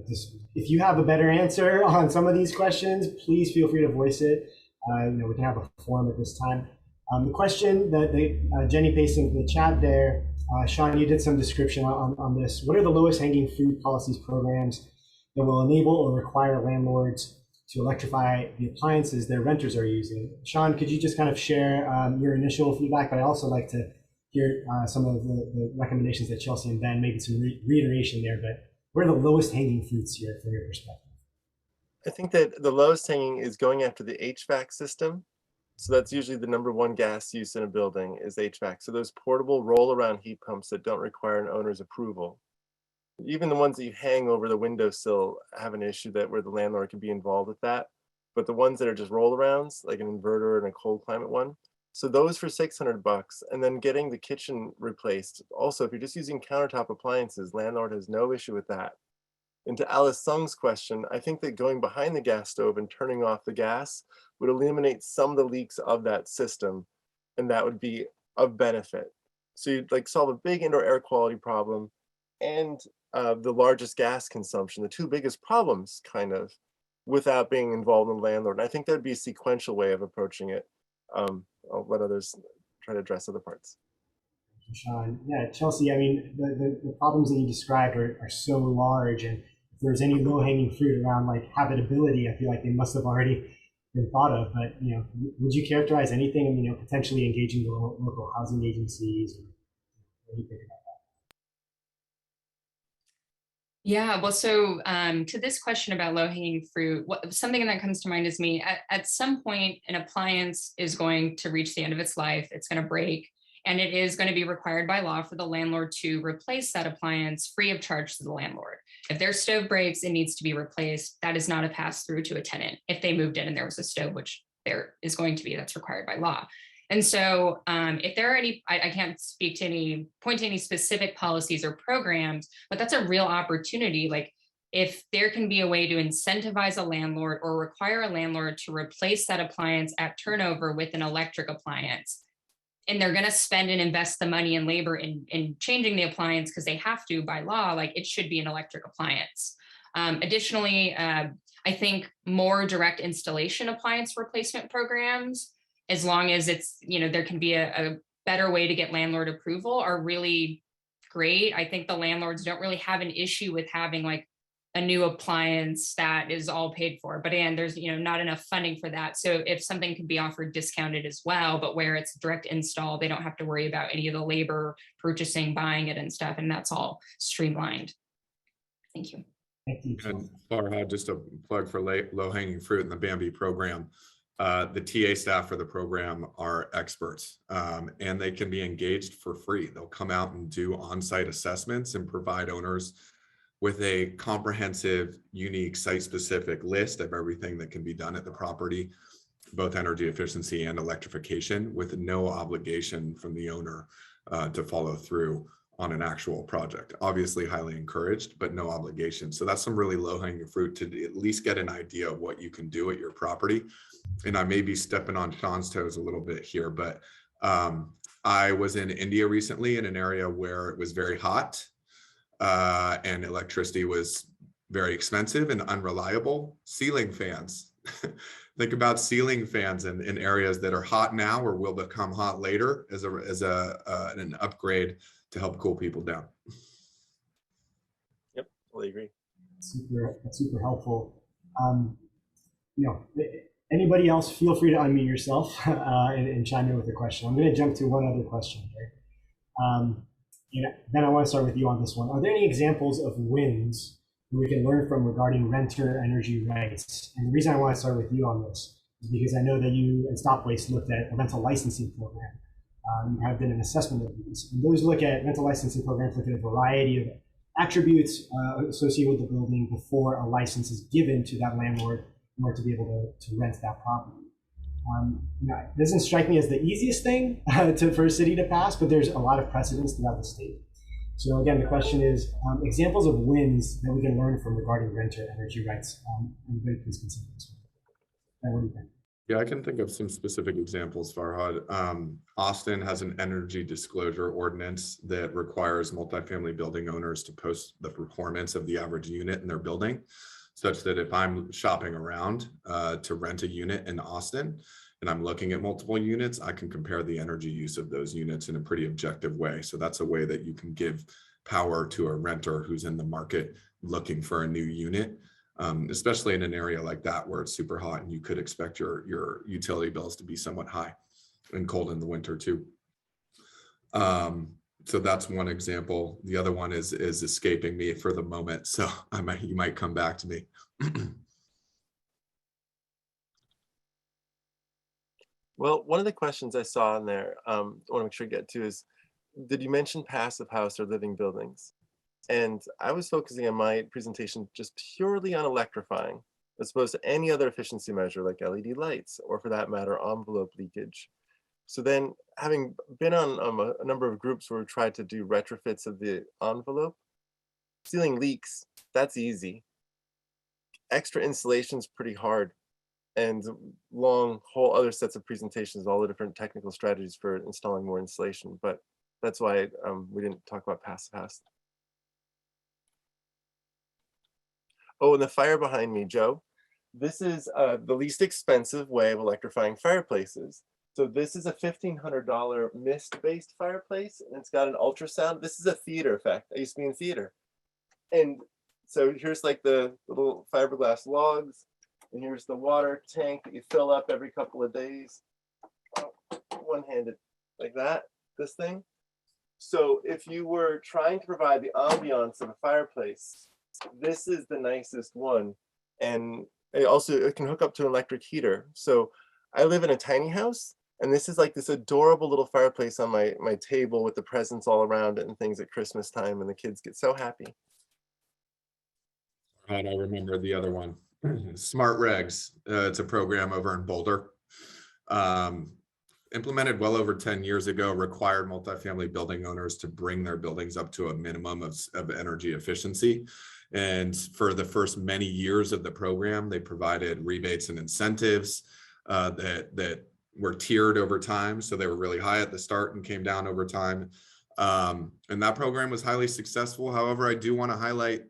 Just if you have a better answer on some of these questions, please feel free to voice it. We can have a forum at this time. The question that Jenny pasted into the chat there, Sean, you did some description on this. What are the lowest hanging fruit policies programs that will enable or require landlords to electrify the appliances their renters are using? Sean, could you just kind of share your initial feedback? But I'd also like to hear some of the recommendations that Chelsea and Ben, maybe some reiteration there, but what are the lowest hanging fruits here from your perspective? I think that the lowest hanging is going after the HVAC system. So that's usually the #1 gas use in a building is HVAC. So those portable roll-around heat pumps that don't require an owner's approval. Even the ones that you hang over the windowsill have an issue that where the landlord can be involved with that. But the ones that are just roll-arounds, like an inverter and a cold climate one, so those for $600, and then getting the kitchen replaced. Also, if you're just using countertop appliances, landlord has no issue with that. And to Alice Sung's question, I think that going behind the gas stove and turning off the gas would eliminate some of the leaks of that system, and that would be of benefit. So you'd like solve a big indoor air quality problem and the largest gas consumption, the two biggest problems, kind of, without being involved in the landlord. And I think that'd be a sequential way of approaching it. I'll let others try to address other parts. Sean. Yeah, Chelsea, I mean, the problems that you described are so large, and if there's any low-hanging fruit around like habitability, I feel like they must have already been thought of. But, you know, would you characterize anything, I mean, you know, potentially engaging the local housing agencies? Or what do you think about that? Yeah, well, so to this question about low-hanging fruit, something that comes to mind is me. At some point, an appliance is going to reach the end of its life. It's going to break. And it is going to be required by law for the landlord to replace that appliance free of charge to the landlord. If their stove breaks, it needs to be replaced. That is not a pass through to a tenant. If they moved in and there was a stove, which there is going to be, that's required by law. And so if there are any, I can't speak to point to any specific policies or programs, but that's a real opportunity. Like if there can be a way to incentivize a landlord or require a landlord to replace that appliance at turnover with an electric appliance, and they're going to spend and invest the money and labor in changing the appliance because they have to by law, like it should be an electric appliance. Additionally, I think more direct installation appliance replacement programs, as long as it's, you know, there can be a better way to get landlord approval, are really great. I think the landlords don't really have an issue with having like a new appliance that is all paid for, but again, there's, you know, not enough funding for that. So if something can be offered discounted as well, but where it's direct install, they don't have to worry about any of the labor, purchasing, buying it and stuff. And that's all streamlined. Thank you. Thank you. And Farhad, just a plug for low-hanging fruit in the Bambi program. The TA staff for the program are experts, and they can be engaged for free. They'll come out and do on-site assessments and provide owners with a comprehensive, unique, site-specific list of everything that can be done at the property, both energy efficiency and electrification, with no obligation from the owner to follow through on an actual project. Obviously highly encouraged, but no obligation. So that's some really low-hanging fruit to at least get an idea of what you can do at your property. And I may be stepping on Sean's toes a little bit here, but I was in India recently in an area where it was very hot and electricity was very expensive and unreliable. Ceiling fans. Think about ceiling fans in areas that are hot now or will become hot later as an upgrade to help cool people down. Yep, totally agree. That's super helpful. You know, anybody else, feel free to unmute yourself and chime in with a question. I'm going to jump to one other question here. Ben, I want to start with you on this one. Are there any examples of wins that we can learn from regarding renter energy rights? And the reason I want to start with you on this is because I know that you and StopWaste looked at a rental licensing program. You have done an assessment of these. And those look at rental licensing programs, look at a variety of attributes associated with the building before a license is given to that landlord in order to be able to rent that property. You know, it doesn't strike me as the easiest thing for a city to pass, but there's a lot of precedents throughout the state. So again, the question is examples of wins that we can learn from regarding renter energy rights. Everybody please consider this one. What do you think? Yeah, I can think of some specific examples, Farhad. Austin has an energy disclosure ordinance that requires multifamily building owners to post the performance of the average unit in their building, such that if I'm shopping around to rent a unit in Austin and I'm looking at multiple units, I can compare the energy use of those units in a pretty objective way. So that's a way that you can give power to a renter who's in the market looking for a new unit. Especially in an area like that where it's super hot and you could expect your utility bills to be somewhat high and cold in the winter too. So that's one example. The other one is escaping me for the moment, so you might come back to me. Well, one of the questions I saw in there, I want to make sure I get to is, did you mention passive house or living buildings? And I was focusing on my presentation just purely on electrifying, as opposed to any other efficiency measure like LED lights, or for that matter, envelope leakage. So then, having been on a number of groups where we tried to do retrofits of the envelope, sealing leaks, that's easy. Extra installation's pretty hard, and long whole other sets of presentations, all the different technical strategies for installing more insulation. But that's why we didn't talk about passive house. Oh, and the fire behind me, Joe. This is the least expensive way of electrifying fireplaces. So this is a $1,500 mist-based fireplace, and it's got an ultrasound. This is a theater effect. I used to be in theater. And so here's like the little fiberglass logs, and here's the water tank that you fill up every couple of days. Oh, one-handed, like that, this thing. So if you were trying to provide the ambiance of a fireplace, this is the nicest one. And it can hook up to an electric heater. So I live in a tiny house, and this is like this adorable little fireplace on my table with the presents all around it and things at Christmas time, and the kids get so happy. And I remember the other one, Smart Regs. It's a program over in Boulder. Implemented well over 10 years ago, required multifamily building owners to bring their buildings up to a minimum of energy efficiency. And for the first many years of the program, they provided rebates and incentives that were tiered over time. So they were really high at the start and came down over time. And that program was highly successful. However, I do want to highlight,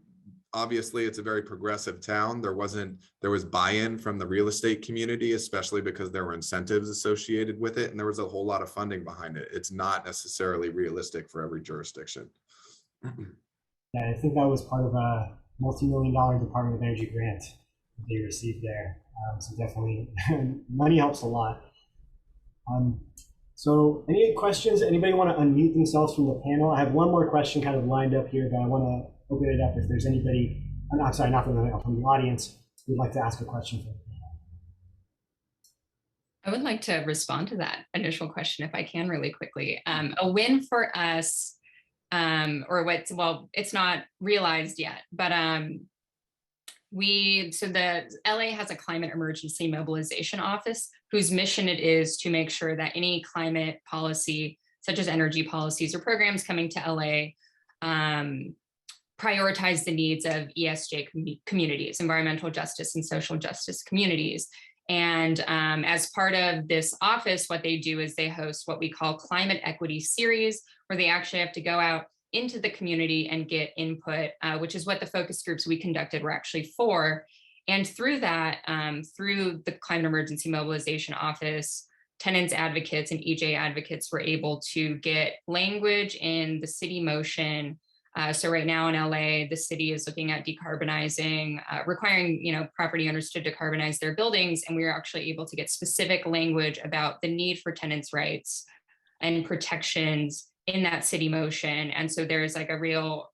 obviously, it's a very progressive town. There was buy-in from the real estate community, especially because there were incentives associated with it, and there was a whole lot of funding behind it. It's not necessarily realistic for every jurisdiction. Yeah, I think that was part of a multi-million-dollar Department of Energy grant that they received there. So definitely, money helps a lot. So any questions? Anybody want to unmute themselves from the panel? I have one more question kind of lined up here, but I want to open it up if there's anybody, I'm sorry, not from the audience, who'd like to ask a question for the panel. I would like to respond to that initial question if I can really quickly. A win for us, it's not realized yet, but the LA has a climate emergency mobilization office whose mission it is to make sure that any climate policy, such as energy policies or programs coming to LA, prioritize the needs of ESG communities, environmental justice and social justice communities. And as part of this office, what they do is they host what we call climate equity series, where they actually have to go out into the community and get input, which is what the focus groups we conducted were actually for. And through that, through the Climate Emergency Mobilization Office, tenants advocates and EJ advocates were able to get language in the city motion. So right now in LA, the city is looking at decarbonizing, requiring property owners to decarbonize their buildings. And we were actually able to get specific language about the need for tenants' rights and protections in that city motion. And so there's like a real,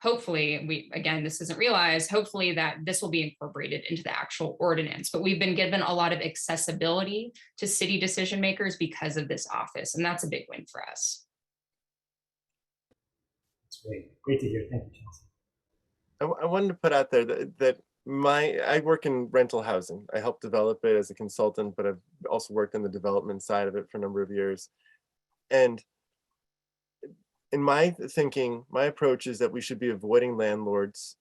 hopefully, this isn't realized, hopefully that this will be incorporated into the actual ordinance. But we've been given a lot of accessibility to city decision makers because of this office. And that's a big win for us. That's great to hear. Thank you, Chelsea. I wanted to put out there that I work in rental housing. I helped develop it as a consultant, but I've also worked in the development side of it for a number of years. And in my thinking, my approach is that we should be avoiding landlords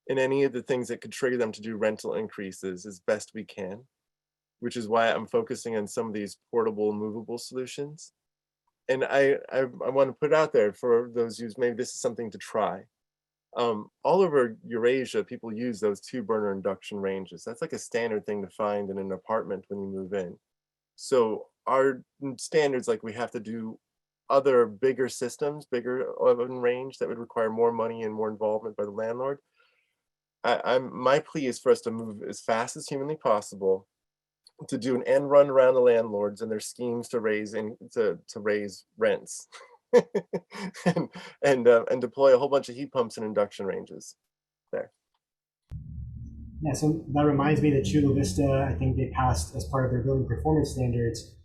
in any of the things that could trigger them to do rental increases as best we can, which is why I'm focusing on some of these portable, movable solutions. And I want to put it out there for those who maybe this is something to try. All over Eurasia, people use those 2-burner induction ranges. That's like a standard thing to find in an apartment when you move in. So our standards, like we have to do other bigger systems, bigger oven range that would require more money and more involvement by the landlord. My plea is for us to move as fast as humanly possible to do an end run around the landlords and their schemes to raise rents and deploy a whole bunch of heat pumps and induction ranges there. Yeah, so that reminds me that Chula Vista, I think they passed as part of their building performance standards,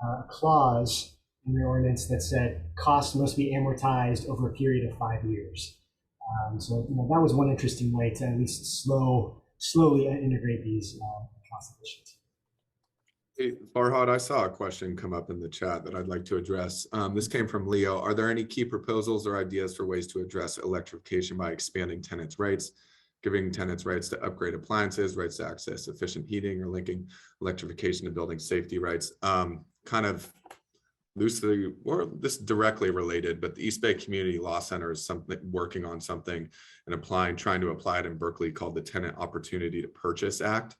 a clause in the ordinance that said costs must be amortized over a period of 5 years. So that was one interesting way to at least slowly integrate these cost efficiencies. Hey, Farhad, I saw a question come up in the chat that I'd like to address. This came from Leo. Are there any key proposals or ideas for ways to address electrification by expanding tenants' rights, giving tenants rights to upgrade appliances, rights to access efficient heating, or linking electrification to building safety rights? Kind of loosely, or this directly related, but the East Bay Community Law Center is working on something and trying to apply it in Berkeley called the Tenant Opportunity to Purchase Act.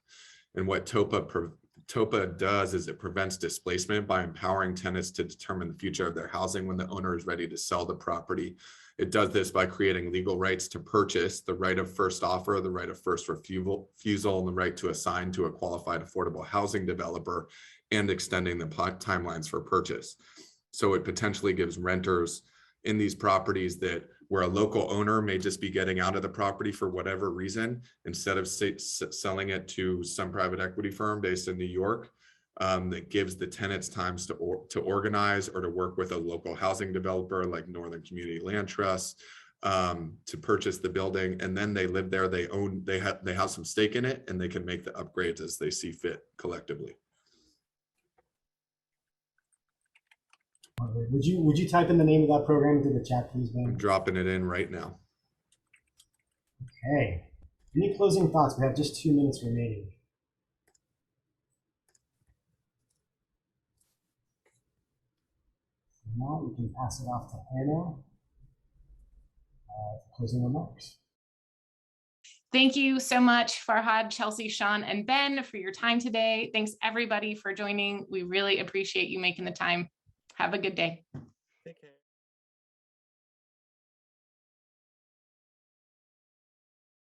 And what TOPA does is it prevents displacement by empowering tenants to determine the future of their housing when the owner is ready to sell the property. It does this by creating legal rights to purchase, the right of first offer, the right of first refusal, and the right to assign to a qualified affordable housing developer, and extending the timelines for purchase. So it potentially gives renters in these properties that where a local owner may just be getting out of the property for whatever reason, instead of selling it to some private equity firm based in New York, that gives the tenants times to organize or to work with a local housing developer like Northern Community Land Trust to purchase the building, and then they live there. They have some stake in it, and they can make the upgrades as they see fit collectively. Would you type in the name of that program into the chat, please, Ben? I'm dropping it in right now. Okay. Any closing thoughts? We have just 2 minutes remaining. If not, we can pass it off to Hannah for closing remarks. Thank you so much, Farhad, Chelsea, Sean, and Ben, for your time today. Thanks everybody for joining. We really appreciate you making the time. Have a good day. Take care.